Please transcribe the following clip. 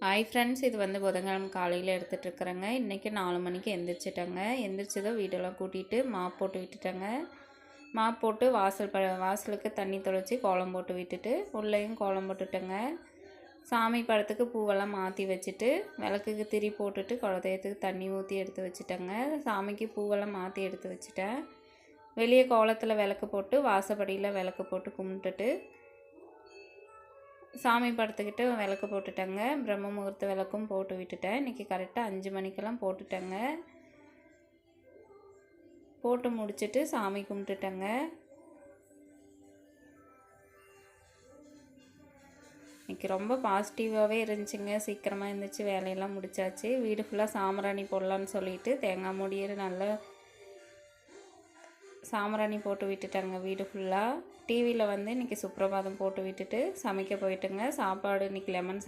Hi friends, இது வந்து புதன்கிழமை காலையில் எடுத்துகிட்ருக்குறேங்க. இன்றைக்கி 4 மணிக்கு எந்திரிச்சிட்டேங்க. எந்திரிச்சதும் வீடெல்லாம் கூட்டிகிட்டு மாப் போட்டு விட்டுட்டேங்க. மாப் போட்டு வாசலுக்கு தண்ணி தெளித்து கோலம் போட்டு விட்டுட்டு உள்ளேயும் கோலம் போட்டுட்டேங்க. சாமி படத்துக்கு பூவெல்லாம் மாற்றி வச்சுட்டு விளக்குக்கு திரி போட்டுட்டு குலதெய்வத்துக்கு தண்ணி ஊற்றி எடுத்து வச்சுட்டேங்க. சாமிக்கு பூவெல்லாம் மாற்றி எடுத்து வச்சுட்டேன். வெளியே கோலத்தில் விளக்கு போட்டு வாசப்படியில் விளக்கு போட்டு கும்பிட்டுட்டு சாமி படத்துக்கிட்ட விளக்கு போட்டுட்டேங்க. பிரம்ம முகூர்த்த விளக்கும் போட்டு விட்டுட்டேன். இன்றைக்கி கரெக்டாக 5 மணிக்கெல்லாம் போட்டுட்டேங்க. போட்டு முடிச்சுட்டு சாமி கும்பிட்டுட்டேங்க. இன்றைக்கி ரொம்ப பாசிட்டிவாகவே இருந்துச்சுங்க. சீக்கிரமாக இருந்துச்சு, வேலையெல்லாம் முடிச்சாச்சு. வீடு ஃபுல்லாக சாம்பிராணி போடலான்னு சொல்லிட்டு தேங்காய் மூடியை நல்லா சாம்பிராணி போட்டு விட்டுட்டாங்க வீடு ஃபுல்லாக. டிவியில் வந்து இன்றைக்கி சுப்ரபாதம் போட்டு விட்டுட்டு சமைக்க போயிட்டுங்க. சாப்பாடு இன்றைக்கி லெமன்